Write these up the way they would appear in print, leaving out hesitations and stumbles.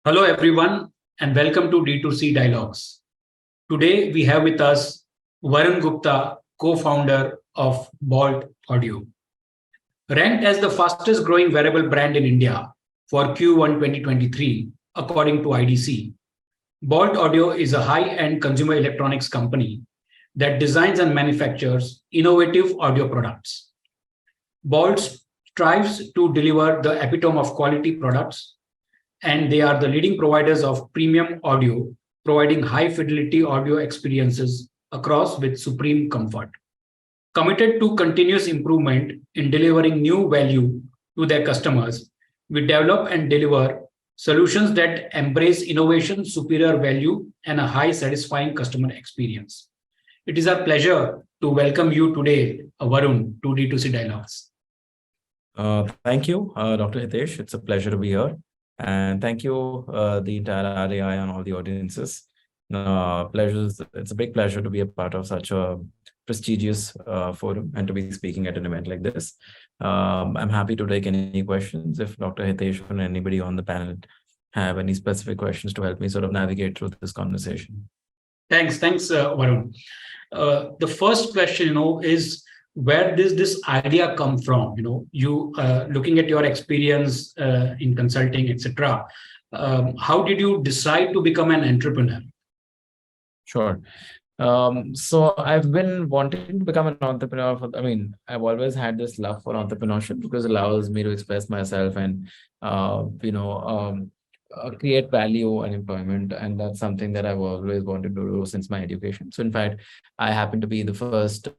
Hello, everyone, and welcome to D2C Dialogues. Today, we have with us Varun Gupta, co founder of Boult Audio. Ranked as the fastest growing wearable brand in India for Q1 2023, according to IDC, Boult Audio is a high end consumer electronics company that designs and manufactures innovative audio products. Boult strives to deliver the epitome of quality products, and they are the leading providers of premium audio, providing high fidelity audio experiences across with supreme comfort. Committed to continuous improvement in delivering new value to their customers, we develop and deliver solutions that embrace innovation, superior value, and a high satisfying customer experience. It is our pleasure to welcome you today, Varun, to D2C Dialogues. Thank you, Dr. Hitesh. It's a pleasure to be here. And thank you, the entire RAI and all the audiences. It's a big pleasure to be a part of such a prestigious forum and to be speaking at an event like this. I'm happy to take any questions if Dr. Hitesh or anybody on the panel have any specific questions to help me sort of navigate through this conversation. Thanks, Varun. The first question, is where does this idea come from? You looking at your experience in consulting, etc. How did you decide to become an entrepreneur? Sure. So I've been wanting to become an entrepreneur I've always had this love for entrepreneurship because it allows me to express myself and, create value and employment. And that's something that I've always wanted to do since my education. So in fact, I happen to be the first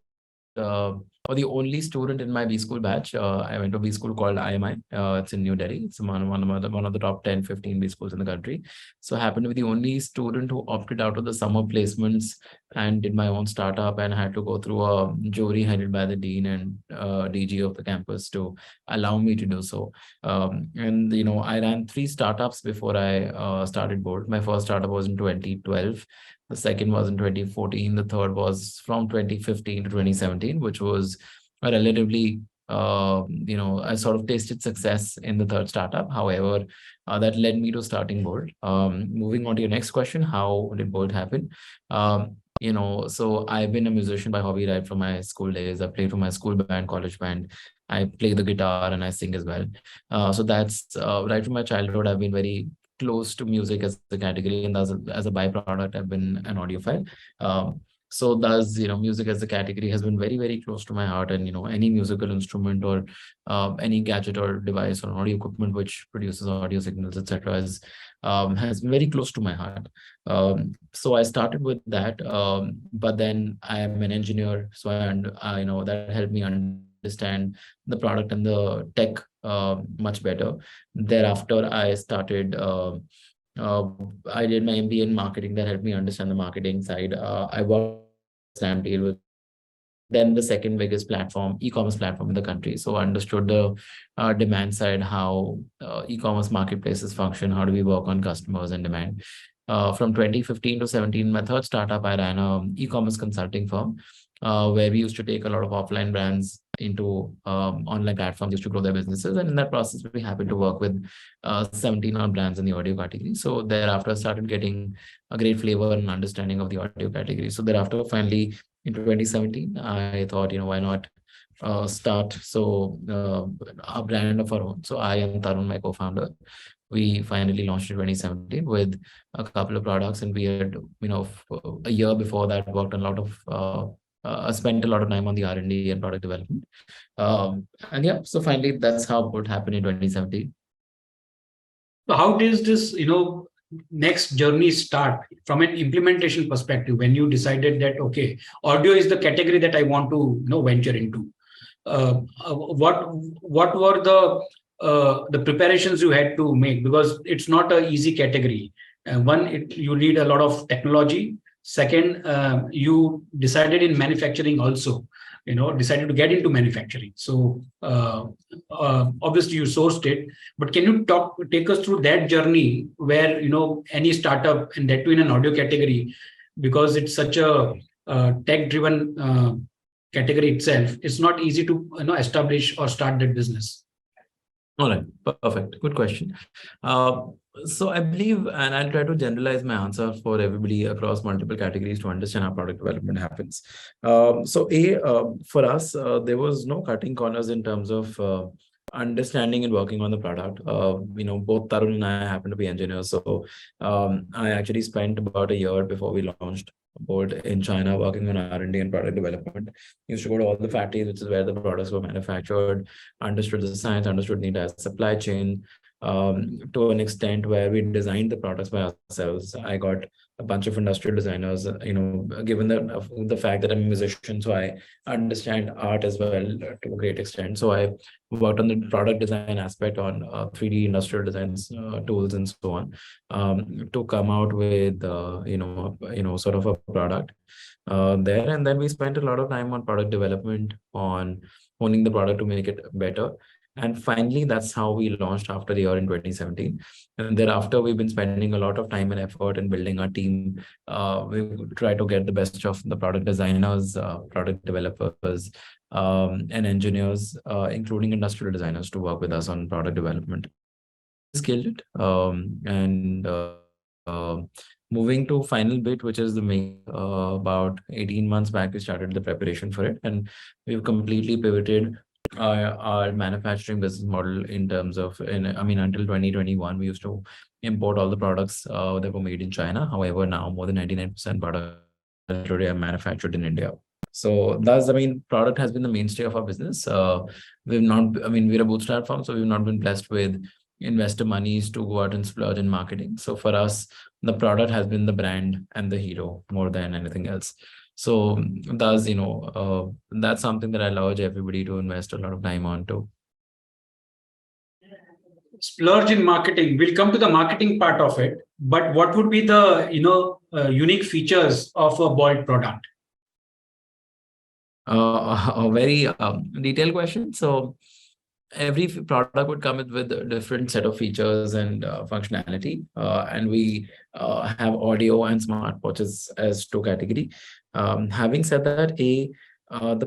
or the only student in my B school batch. I went to a B school called IMI. It's in New Delhi. It's one of the top 10, 15 B schools in the country. So I happened to be the only student who opted out of the summer placements and did my own startup and had to go through a jury headed by the dean and DG of the campus to allow me to do so. I ran 3 startups before I started Boult. My first startup was in 2012. The second was in 2014. The third was from 2015 to 2017, which was a relatively, I sort of tasted success in the third startup. However, that led me to starting Boult. Moving on to your next question, how did Boult happen? So I've been a musician by hobby right from my school days. I played for my school band, college band. I play the guitar and I sing as well. So that's right from my childhood. I've been very close to music as a category, and as a byproduct, I've been an audiophile. So thus, music as a category has been very, very close to my heart. And, any musical instrument or any gadget or device or audio equipment which produces audio signals, etc., has been very close to my heart. So I started with that. But then I am an engineer, so that helped me understand the product and the tech much better. Thereafter, I started. I did my MBA in marketing that helped me understand the marketing side. I worked deal with then the second biggest platform, e-commerce platform in the country. So I understood the demand side, how e-commerce marketplaces function, how do we work on customers and demand. From 2015 to 17, my third startup, I ran an e-commerce consulting firm where we used to take a lot of offline brands into online platforms used to grow their businesses. And in that process, we happened to work with 17 odd brands in the audio category. So thereafter, I started getting a great flavor and understanding of the audio category. So thereafter, finally, in 2017, I thought, why not start a brand of our own. So I and Tarun, my co-founder, we finally launched in 2017 with a couple of products. And we had, a year before that, worked on a lot of spent a lot of time on the R&D and product development. So finally, that's how it happened in 2017. So how does this, next journey start from an implementation perspective when you decided that, okay, audio is the category that I want to, venture into? What were the preparations you had to make? Because it's not an easy category. One, you need a lot of technology. Second, you decided in manufacturing also, decided to get into manufacturing. So obviously you sourced it, but can you take us through that journey where, any startup, and that too in an audio category, because it's such a tech-driven category itself, it's not easy to establish or start that business. All right, perfect. Good question. So I believe, and I'll try to generalize my answer for everybody across multiple categories to understand how product development happens. For us, there was no cutting corners in terms of understanding and working on the product. Both Tarun and I happen to be engineers, so I actually spent about a year before we launched Boult in China working on R&D and product development. Used to go to all the factories, which is where the products were manufactured, understood the science, understood the entire supply chain, to an extent where we designed the products by ourselves. I got a bunch of industrial designers, given the fact that I'm a musician, so I understand art as well to a great extent. So I worked on the product design aspect on 3D industrial designs tools and so on, to come out with sort of a product there. And then we spent a lot of time on product development, on honing the product to make it better. And finally, that's how we launched after the year in 2017. And thereafter, we've been spending a lot of time and effort in building our team. We try to get the best of the product designers, product developers, and engineers, including industrial designers, to work with us on product development. Scaled it. Moving to final bit, which is the main, about 18 months back, we started the preparation for it. And we've completely pivoted our manufacturing business model in terms of, until 2021, we used to import all the products that were made in China. However, now more than 99% products today are manufactured in India. So that's, product has been the mainstay of our business. We're a bootstrap firm, so we've not been blessed with investor monies to go out and splurge in marketing. So for us, the product has been the brand and the hero more than anything else. So that's something that I urge everybody to invest a lot of time on too. Splurge in marketing. We'll come to the marketing part of it, but what would be the unique features of a Boult product? A very detailed question. So every product would come with a different set of features and functionality. And we have audio and smartwatches as two category. Having said that, the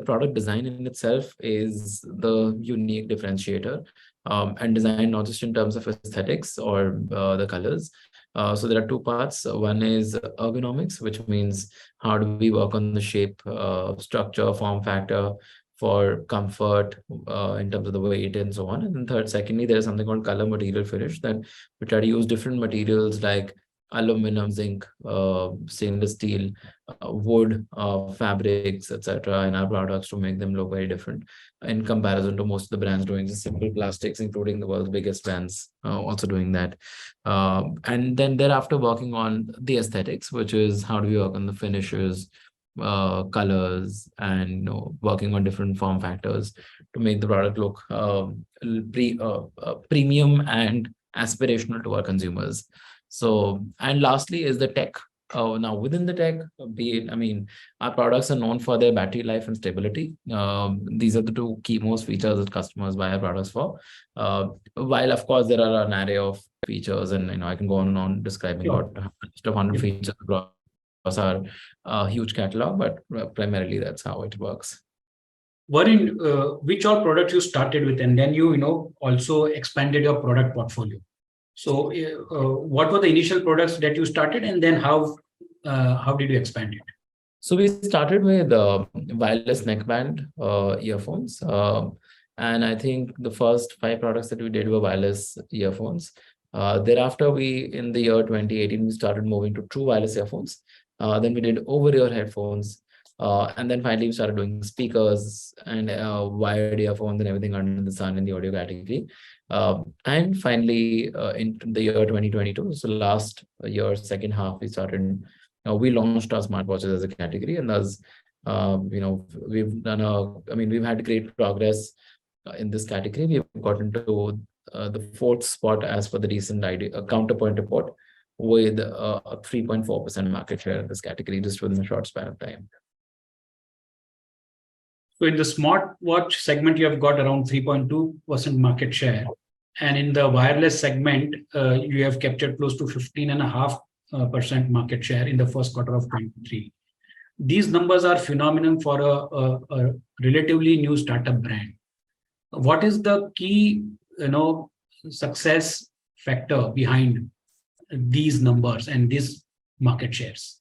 product design in itself is the unique differentiator, and design not just in terms of aesthetics or the colors. So there are two parts. One is ergonomics, which means how do we work on the shape, structure, form factor for comfort in terms of the weight and so on. And then secondly, there is something called color material finish, that we try to use different materials like aluminum, zinc, stainless steel, wood, fabrics, etc. in our products to make them look very different in comparison to most of the brands doing just simple plastics, including the world's biggest brands also doing that. And then thereafter working on the aesthetics, which is how do we work on the finishes, colors, and working on different form factors to make the product look premium and aspirational to our consumers. So, and lastly is the tech. Now within the tech, our products are known for their battery life and stability. These are the two key most features that customers buy our products for. While of course there are an array of features, and I can go on and on describing about 100 features across our huge catalog, but primarily that's how it works. Varun, which all products you started with, and then you also expanded your product portfolio. So, what were the initial products that you started, and then how did you expand it? So we started with wireless neckband earphones, and I think the first 5 products that we did were wireless earphones. Thereafter, in the year 2018, we started moving to true wireless earphones. Then we did over-ear headphones, and then finally we started doing speakers and wired earphones and everything under the sun in the audio category. And finally, in the year 2022, so last year, second half, we launched our smartwatches as a category, and thus, we've had great progress in this category. We've gotten to the 4th spot as per the recent Counterpoint report, with a 3.4% market share in this category just within a short span of time. So in the smartwatch segment, you have got around 3.2% market share. And in the wireless segment, you have captured close to 15.5% market share in the first quarter of 2023. These numbers are phenomenal for a relatively new startup brand. What is the key success factor behind these numbers and these market shares?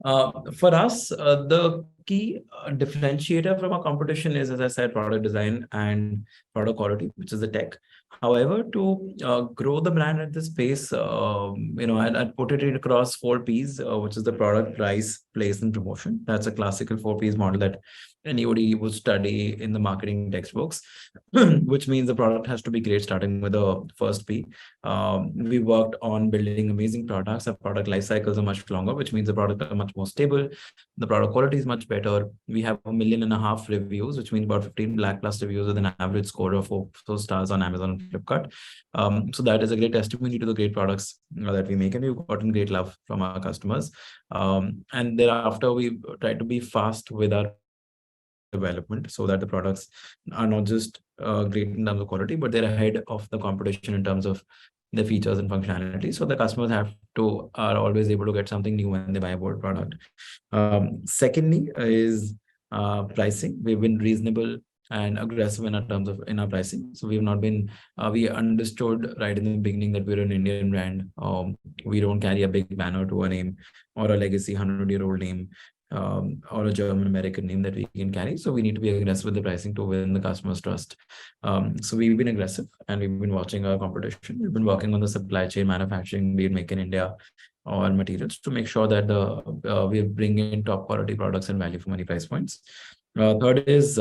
For us, the key differentiator from our competition is, as I said, product design and product quality, which is the tech. However, to grow the brand at this pace, I'd put it across 4 Ps, which is the product, price, place, and promotion. That's a classical 4 Ps model that anybody would study in the marketing textbooks, which means the product has to be great, starting with the first P. We worked on building amazing products. Our product life cycles are much longer, which means the product are much more stable. The product quality is much better. We have 1.5 million reviews, which means about 15 lakh plus reviews with an average score of 4 stars on Amazon and Flipkart. So that is a great testimony to the great products that we make, and we've gotten great love from our customers. And thereafter, we try to be fast with our development so that the products are not just great in terms of quality, but they're ahead of the competition in terms of the features and functionality. So the customers are always able to get something new when they buy a Boult product. Secondly is pricing. We've been reasonable and aggressive in our pricing. So we've not been, we understood right in the beginning that we're an Indian brand. We don't carry a big banner to a name or a legacy 100-year-old name. Or a German American name that we can carry. So we need to be aggressive with the pricing to win the customer's trust. So we've been aggressive and we've been watching our competition. We've been working on the supply chain manufacturing, be it make in India or materials, to make sure that we bring in top quality products and value for money price points. Third is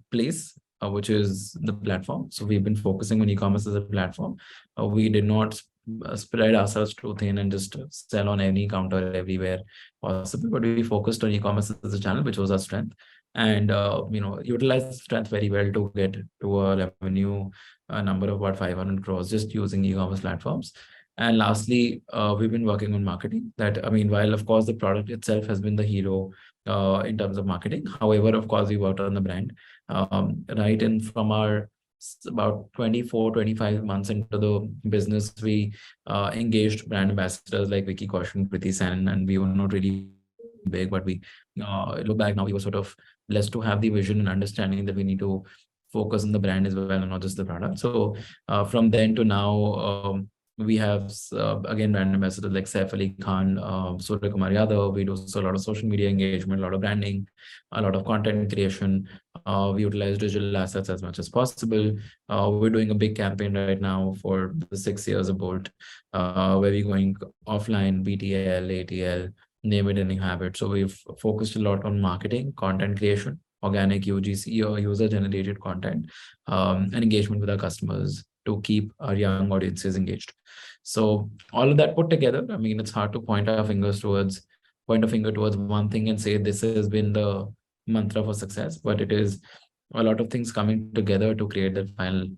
place, which is the platform. So we've been focusing on e-commerce as a platform. We did not spread ourselves too thin and just sell on any counter everywhere possible, but we focused on e-commerce as a channel, which was our strength, and utilized the strength very well to get to a revenue number of about 500 crores just using e-commerce platforms. And lastly, we've been working on marketing. While of course the product itself has been the hero in terms of marketing, however, of course, we worked on the brand, right? And from our about 24-25 months into the business, we engaged brand ambassadors like Vicky Kaushal, Kriti Sen, and we were not really big, but we look back now, we were sort of blessed to have the vision and understanding that we need to focus on the brand as well and not just the product. So from then to now, we have again brand ambassadors like Saif Ali Khan, Surya Kumar Yadav. We do a lot of social media engagement, a lot of branding, a lot of content creation. We utilize digital assets as much as possible. We're doing a big campaign right now for the 6 years of Boult, where we're going offline, BTL, ATL, name it, any habit. So we've focused a lot on marketing, content creation, organic UGC or user-generated content, and engagement with our customers to keep our young audiences engaged. So all of that put together, it's hard to point a finger towards one thing and say this has been the mantra for success, but it is a lot of things coming together to create that final,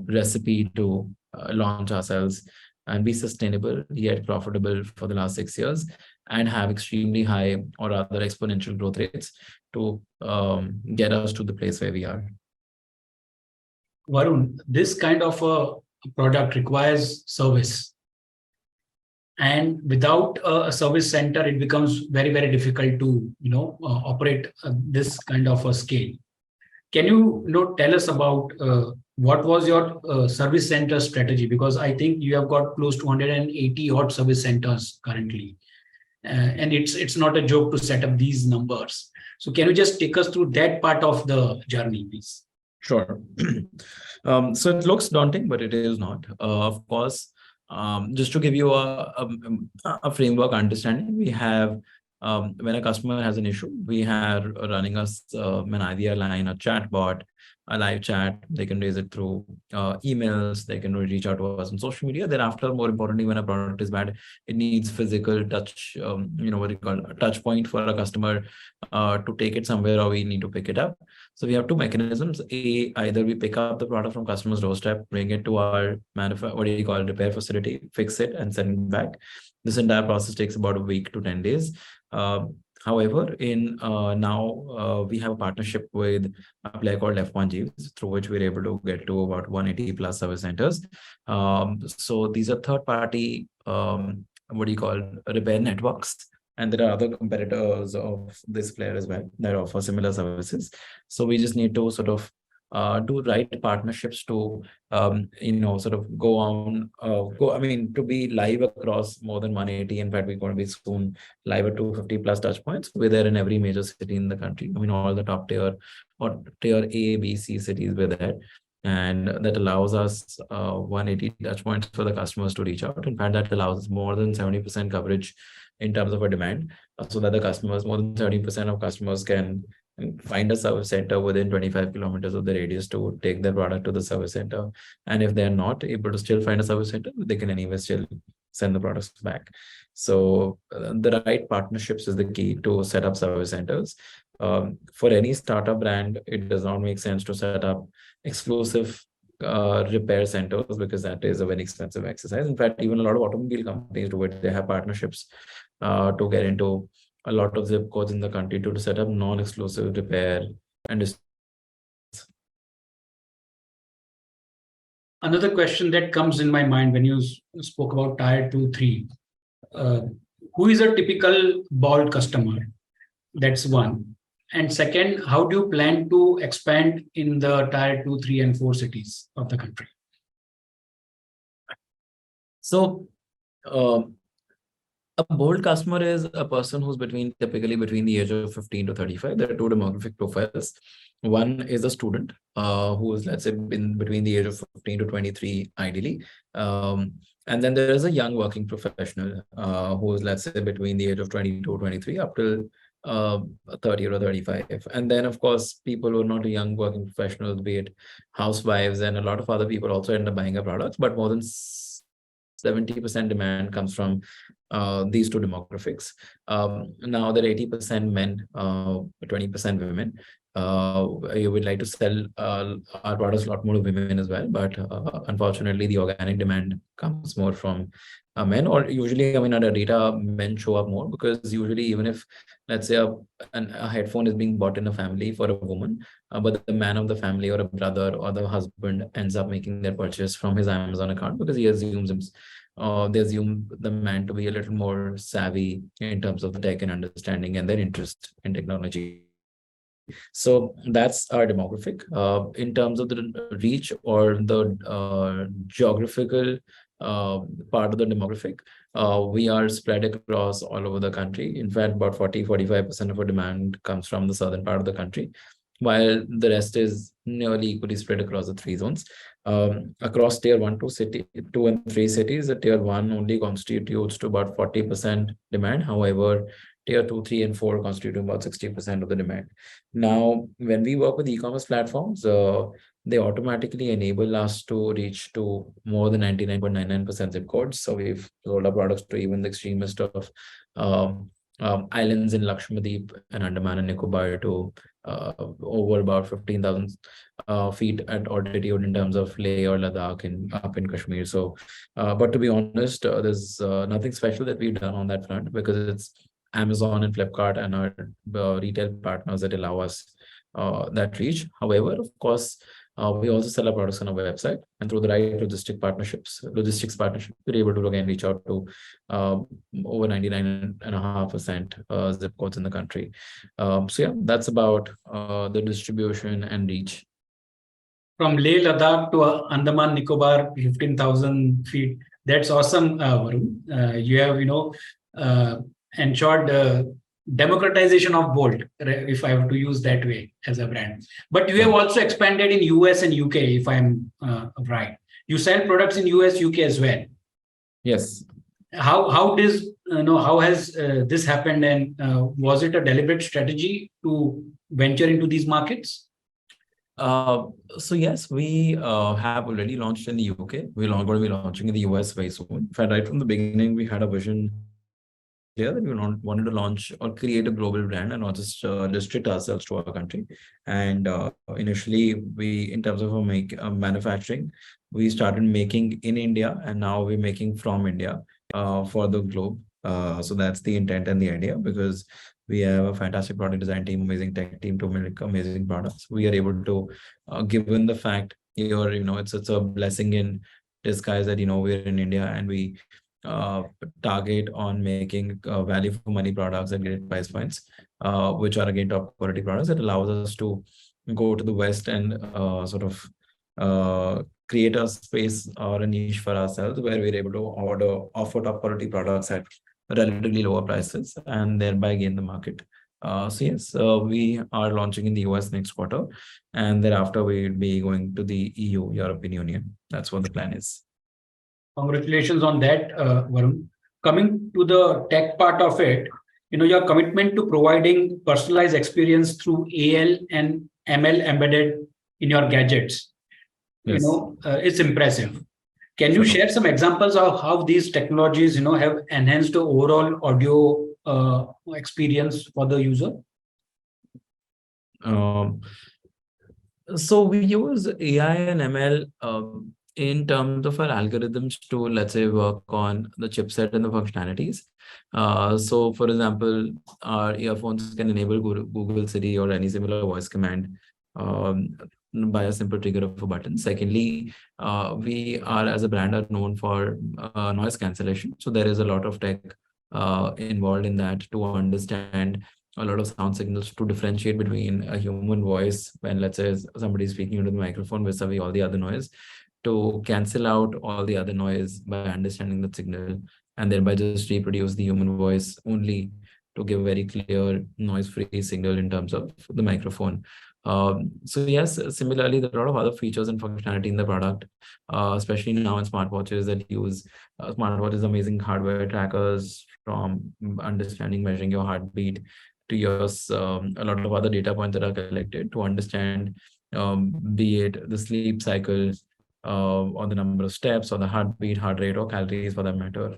recipe to launch ourselves and be sustainable yet profitable for the last 6 years and have extremely high or rather exponential growth rates to get us to the place where we are. Varun, this kind of a product requires service. And without a service center, it becomes very, very difficult to, operate this kind of a scale. Can you, tell us about what was your service center strategy? Because I think you have got close to 180 odd service centers currently. And it's not a joke to set up these numbers. So can you just take us through that part of the journey, please? Sure. So it looks daunting, but it is not. Of course, just to give you a framework understanding, we have, when a customer has an issue, we have running us an IVR line, a chat bot, a live chat. They can raise it through emails. They can reach out to us on social media. Thereafter, more importantly, when a product is bad, it needs physical touch, a touch point for a customer to take it somewhere, or we need to pick it up. So we have two mechanisms. Either we pick up the product from customer's doorstep, bring it to our repair facility, fix it, and send it back. This entire process takes about a week to 10 days. However, now we have a partnership with a player called F1Gs, through which we're able to get to about 180 plus service centers. So these are third-party, repair networks And there are other competitors of this player as well that offer similar services. So we just need to sort of do right partnerships to sort of go on go I mean to be live across more than 180. In fact, we're going to be soon live at 250 plus touch points. We're there in every major city in the country. I mean, all the top tier or tier A, B, C cities we're there. And that allows us 180 touch points for the customers to reach out. In fact, that allows us more than 70% coverage in terms of a demand, so that the customers, more than 70% of customers can find a service center within 25 kilometers of the radius to take their product to the service center. And if they're not able to still find a service center, they can anyway still send the products back. So the right partnerships is the key to set up service centers. For any startup brand, it does not make sense to set up exclusive repair centers, because that is a very expensive exercise. In fact, even a lot of automobile companies do it. They have partnerships to get into a lot of zip codes in the country to set up non-exclusive repair and Another question that comes in my mind when you spoke about tier 2, 3, uh, who is a typical Bolt customer? That's one. And second, how do you plan to expand in the tier 2, 3, and 4 cities of the country? So, a Bolt customer is a person who's typically between the age of 15 to 35. There are two demographic profiles. One is a student who is, let's say, between the age of 15 to 23, ideally. And then there is a young working professional who is, let's say, between the age of 22 to 23 up till 30 or 35. And then, of course, people who are not young working professionals, be it housewives, and a lot of other people also end up buying our products, but more than 70% demand comes from these two demographics. Now there are 80% men, 20% women. You would like to sell our products a lot more to women as well, but unfortunately the organic demand comes more from men, or usually, I mean, at our data, men show up more, because usually, even if, let's say, a headphone is being bought in a family for a woman, but the man of the family or a brother or the husband ends up making their purchase from his Amazon account, because he assumes they assume the man to be a little more savvy in terms of the tech and understanding and their interest in technology. So that's our demographic. In terms of the reach or the geographical part of the demographic, we are spread across all over the country. In fact, about 40-45% of our demand comes from the southern part of the country, while the rest is nearly equally spread across the three zones. Across tier 1, 2 and 3 cities, the tier 1 only constitutes to about 40% demand. However, tier 2, 3, and 4 constitute about 60% of the demand. Now, when we work with e-commerce platforms, they automatically enable us to reach to more than 99.99% zip codes. So we've sold our products to even the extremest of islands in Lakshadweep and Andaman and Nicobar, to over about 15,000 feet at altitude in terms of Leh or Ladakh and up in Kashmir. So, but to be honest, there's nothing special that we've done on that front, because it's Amazon and Flipkart and our retail partners that allow us that reach. However, of course, we also sell our products on our website, and through the right logistics partnership, we're able to again reach out to over 99.5% zip codes in the country. So yeah, that's about the distribution and reach. From Leh Ladakh to Andaman Nicobar, 15,000 feet. That's awesome, Varun. You have, ensured democratization of Bolt, if I have to use that way as a brand. But you have also expanded in US and UK, if I'm right. You sell products in US, UK as well. Yes. How has this happened, and was it a deliberate strategy to venture into these markets? So yes, we have already launched in the UK. We're going to be launching in the US very soon. In fact, right from the beginning, we had a vision clear that we wanted to launch or create a global brand and not just restrict ourselves to our country. And initially, in terms of manufacturing, we started making in India, and now we're making from India for the globe. So that's the intent and the idea, because we have a fantastic product design team, amazing tech team to make amazing products. We are able to, given the fact it's a blessing in disguise that we're in India, and we target on making value for money products at great price points, which are again top quality products. It allows us to go to the West and create a space or a niche for ourselves where we're able to offer top quality products at relatively lower prices and thereby gain the market. So yes, we are launching in the US next quarter, and thereafter we'll be going to the EU, European Union. That's what the plan is. Congratulations on that, Varun. Coming to the tech part of it, your commitment to providing personalized experience through AL and ML embedded in your gadgets, Yes. It's impressive. Can you Sure. share some examples of how these technologies, have enhanced the overall audio experience for the user? So we use AI and ML in terms of our algorithms to, let's say, work on the chipset and the functionalities. So for example, our earphones can enable Google Siri or any similar voice command um, by a simple trigger of a button. Secondly, we are as a brand are known for noise cancellation. So there is a lot of tech involved in that to understand a lot of sound signals to differentiate between a human voice when, let's say, somebody is speaking into the microphone vis-a-vis all the other noise, to cancel out all the other noise by understanding the signal and thereby just reproduce the human voice only to give a very clear noise-free signal in terms of the microphone. So yes, similarly, there are a lot of other features and functionality in the product, especially now in smartwatches that use smartwatches, amazing hardware trackers from understanding, measuring your heartbeat to use a lot of other data points that are collected to understand, be it the sleep cycles, or the number of steps, or the heartbeat, heart rate, or calories for that matter.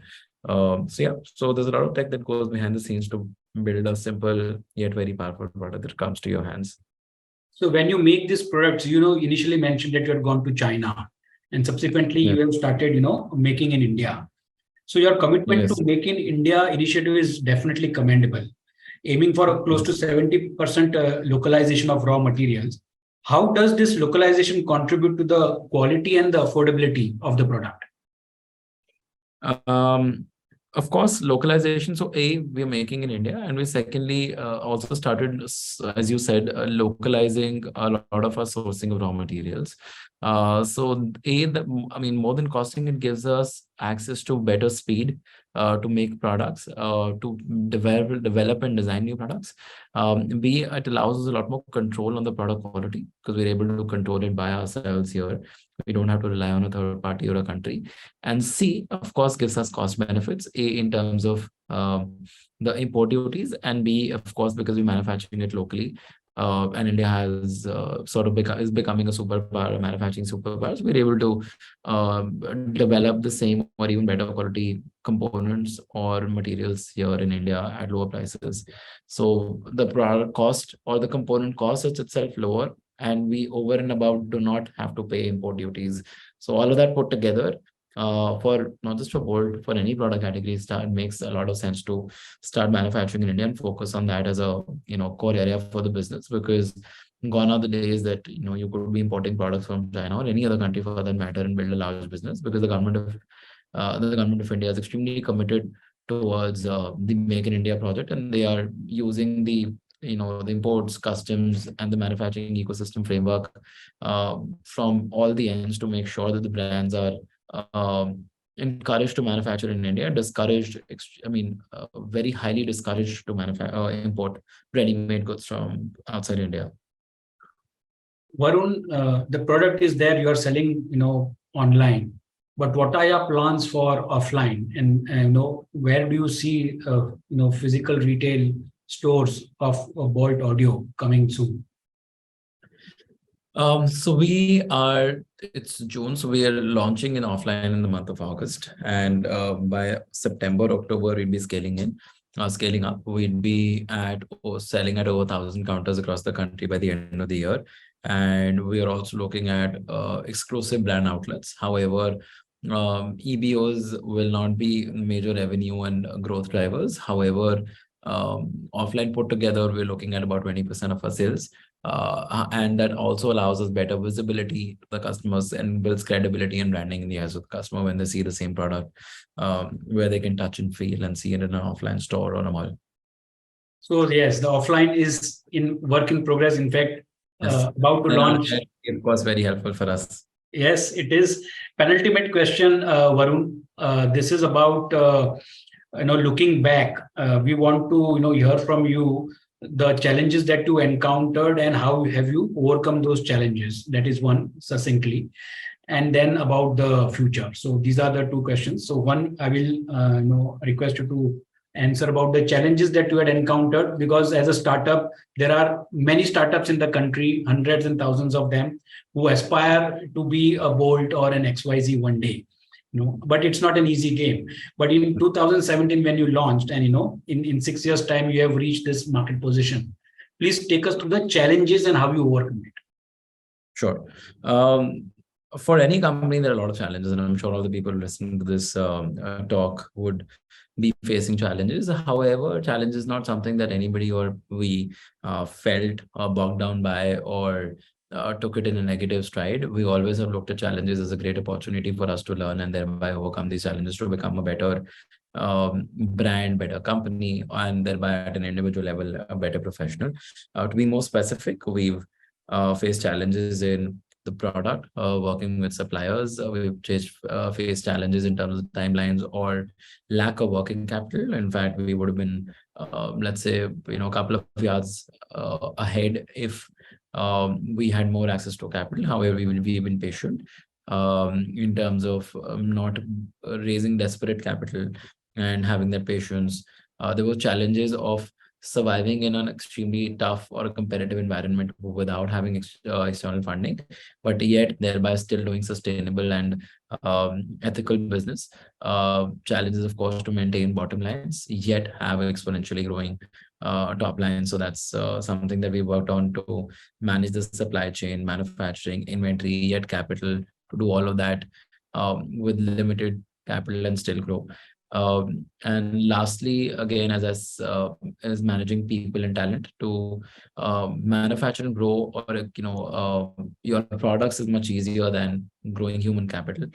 So yeah, so there's a lot of tech that goes behind the scenes to build a simple yet very powerful product that comes to your hands. So when you make these products, initially mentioned that you had gone to China and subsequently you have started, making in India. So your commitment to make in India initiative is definitely commendable, aiming for a close to 70% localization of raw materials. How does this localization contribute to the quality and the affordability of the product? Of course, localization. So we're making in India, and we secondly also started, as you said, localizing a lot of our sourcing of raw materials. So more than costing, it gives us access to better speed to make products, to develop and design new products. It allows us a lot more control on the product quality because we're able to control it by ourselves here. We don't have to rely on a third party or a country. And C, of course, gives us cost benefits, A, in terms of the import duties, and B, of course, because we're manufacturing it locally. And India has is becoming a superpower, a manufacturing superpower. So we're able to develop the same or even better quality components or materials here in India at lower prices. So the product cost or the component cost is itself lower, and we over and above do not have to pay import duties. So all of that put together, for not just for Boult, for any product category, makes a lot of sense to start manufacturing in India and focus on that as a core area for the business, because gone are the days that you could be importing products from China or any other country for that matter and build a large business, because the government of India is extremely committed towards the Make in India project, and they are using the imports, customs, and the manufacturing ecosystem framework from all the ends to make sure that the brands are encouraged to manufacture in India, very highly discouraged to import ready-made goods from outside India. Varun, the product is there, you are selling, online. But what are your plans for offline? And where do you see, physical retail stores of Boult Audio coming soon? It's June, so we are launching in offline in the month of August, and by September, October, we'll be scaling up. We'd be selling at over 1,000 counters across the country by the end of the year. And we are also looking at exclusive brand outlets. However, EBOs will not be major revenue and growth drivers. However, offline put together, we're looking at about 20% of our sales. And that also allows us better visibility to the customers and builds credibility and branding in the eyes of the customer when they see the same product, where they can touch and feel and see it in an offline store or a mall. So yes, the offline is in work in progress. In fact, Yes. about to And launch. it was very helpful for us. Yes, it is. Penultimate question, Varun. This is about looking back. We want to hear from you the challenges that you encountered and how have you overcome those challenges. That is one succinctly, and then about the future. So these are the two questions. So one, I will request you to answer about the challenges that you had encountered, because as a startup, there are many startups in the country, hundreds and thousands of them, who aspire to be a Bolt or an XYZ one day. But it's not an easy game. But in 2017, when you launched, and in 6 years' time, you have reached this market position. Please take us through the challenges and how you overcome it. Sure. For any company, there are a lot of challenges, and I'm sure all the people listening to this talk would be facing challenges. However, challenge is not something that anybody or we felt bogged down by or took it in a negative stride. We always have looked at challenges as a great opportunity for us to learn and thereby overcome these challenges to become a better brand, better company, and thereby at an individual level, a better professional. To be more specific, we've faced challenges in the product, working with suppliers. We've faced challenges in terms of timelines or lack of working capital. In fact, we would have been, let's say, a couple of yards ahead if we had more access to capital. However, we've been patient in terms of not raising desperate capital and having that patience. There were challenges of surviving in an extremely tough or competitive environment without having external funding, but yet thereby still doing sustainable and ethical business. Challenges, of course, to maintain bottom lines, yet have exponentially growing top line. So that's something that we worked on to manage the supply chain, manufacturing, inventory, yet capital to do all of that with limited capital and still grow. And lastly, again, as managing people and talent to manufacture and grow, or your products is much easier than growing human capital.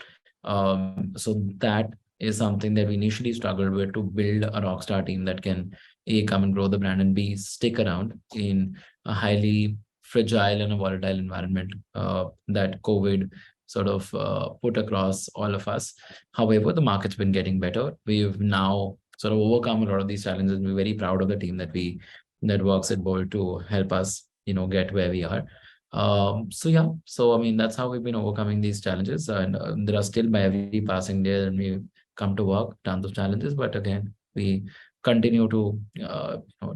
So that is something that we initially struggled with, to build a rockstar team that can come and grow the brand, and stick around in a highly fragile and a volatile environment that COVID sort of put across all of us. However, the market's been getting better. We've now sort of overcome a lot of these challenges. We're very proud of the team that works at Boult to help us, get where we are. So I mean, that's how we've been overcoming these challenges, and there are still, by every passing day, and we come to work, tons of challenges, but again, we continue to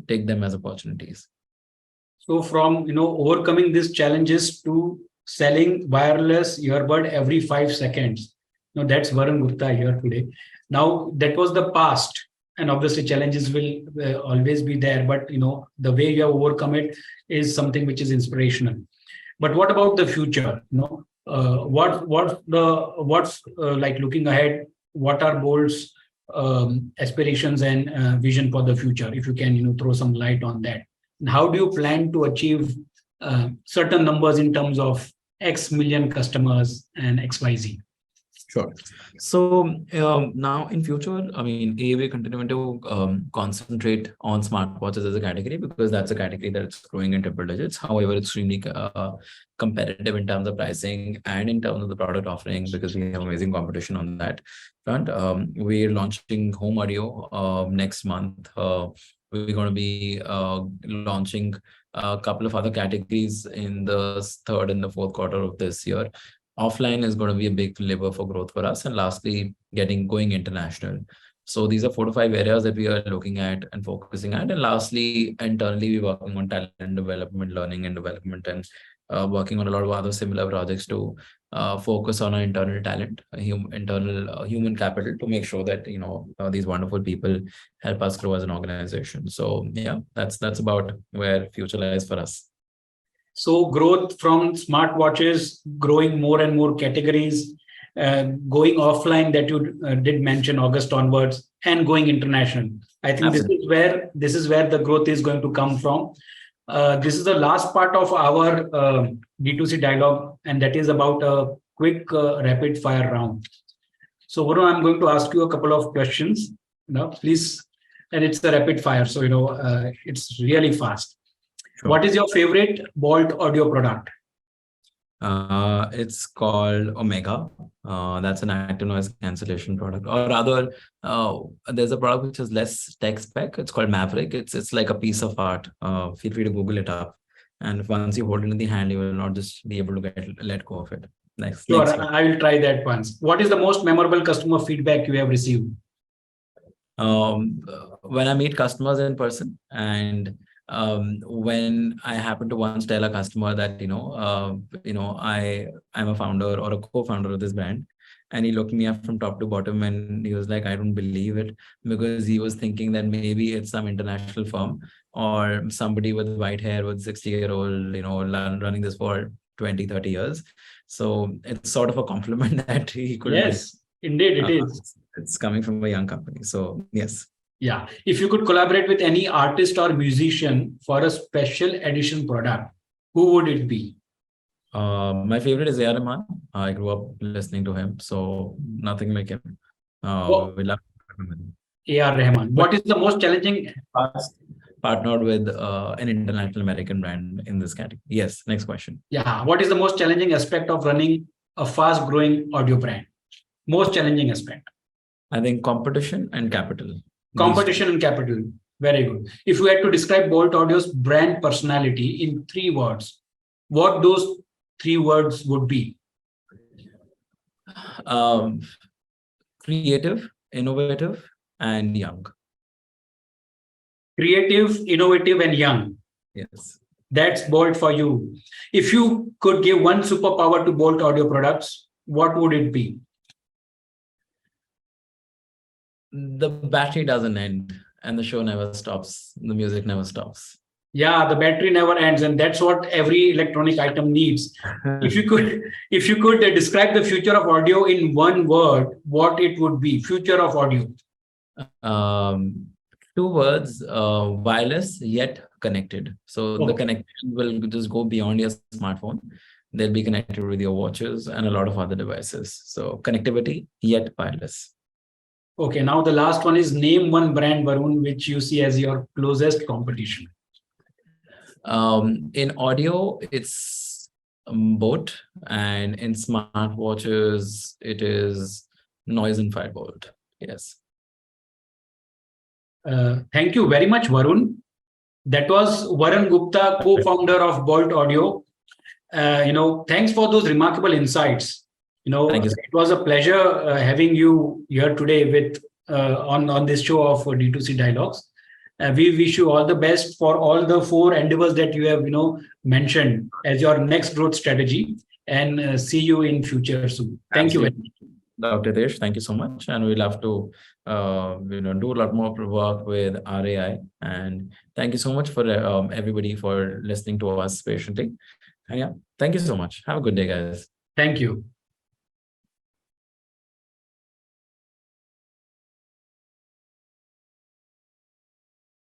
take them as opportunities. So from overcoming these challenges to selling wireless earbud every 5 seconds. That's Varun Gupta here today. Now, that was the past, and obviously challenges will always be there, but the way you have overcome it is something which is inspirational. But what about the future? What's like looking ahead? What are Bolt's aspirations and vision for the future? If you can throw some light on that. And how do you plan to achieve certain numbers in terms of X million customers and XYZ? Sure. So now in future, I mean, we're continuing to concentrate on smartwatches as a category, because that's a category that's growing in triple digits. However, it's extremely competitive in terms of pricing and in terms of the product offering, because we have amazing competition on that front. We're launching home audio next month. We're going to be launching a couple of other categories in the third and the fourth quarter of this year. Offline is going to be a big lever for growth for us. And lastly, going international. So these are 4 to 5 areas that we are looking at and focusing at. And lastly, internally, we're working on talent development, learning and development, and working on a lot of other similar projects to focus on our internal talent, internal human capital, to make sure that these wonderful people help us grow as an organization. So yeah, that's about where future lies for us. So growth from smartwatches, growing more and more categories, going offline that you did mention August onwards, and going international. I think Absolutely. this is where the growth is going to come from. This is the last part of our D2C dialogue, and that is about a quick rapid fire round. So, Varun, I'm going to ask you a couple of questions. Please, and it's a rapid fire, so it's really fast. Sure. What is your favorite Boult audio product? It's called Omega. That's an active noise cancellation product. Or rather, there's a product which is less tech spec. It's called Maverick. It's like a piece of art. Feel free to Google it up. And once you hold it in the hand, you will not just be able to let go of it. Sure, I will try that once. What is the most memorable customer feedback you have received? When I meet customers in person, and when I happen to once tell a customer that I'm a founder or a co-founder of this brand, and he looked me up from top to bottom and he was like, I don't believe it, because he was thinking that maybe it's some international firm or somebody with white hair with 60-year-old, running this for 20-30 years. So it's sort of a compliment that he could. Yes, indeed it is. It's coming from a young company. So yes. Yeah. If you could collaborate with any artist or musician for a special edition product, who would it be? My favorite is A.R. Rahman. I grew up listening to him, so nothing like him. We love A.R. Rahman. What is the most challenging? Partnered with an international American brand in this category. Yes. Next question. Yeah. What is the most challenging aspect of running a fast-growing audio brand? Most challenging aspect? I think competition and capital. Competition and capital. Very good. If you had to describe Boult Audio's brand personality in 3 words, what those 3 words would be? Creative, innovative, and young. Creative, innovative, and young. Yes. That's Boult for you. If you could give one superpower to Boult Audio products, what would it be? The battery doesn't end and the show never stops. The music never stops. Yeah, the battery never ends, and that's what every electronic item needs. If you could describe the future of audio in 1 word, what it would be? Future of audio. 2 words: wireless yet connected. So the connection will just go beyond your smartphone. They'll be connected with your watches and a lot of other devices. So connectivity yet wireless. Okay, now the last one is name one brand, Varun, which you see as your closest competition. In audio, it's Boult, and in smartwatches, it is Noise and Firebolt. Yes. Thank you very much, Varun. That was Varun Gupta, co-founder of Boult Audio. Thanks for those remarkable insights. It was a pleasure having you here today with on this show of D2C Dialogues. We wish you all the best for all the 4 endeavors that you have mentioned as your next growth strategy, and see you in future soon. Thank you very much. Dr. Hitesh, thank you so much, and we love to do a lot more work with RAI. And thank you so much for everybody for listening to us patiently. And yeah, thank you so much. Have a good day, guys. Thank you.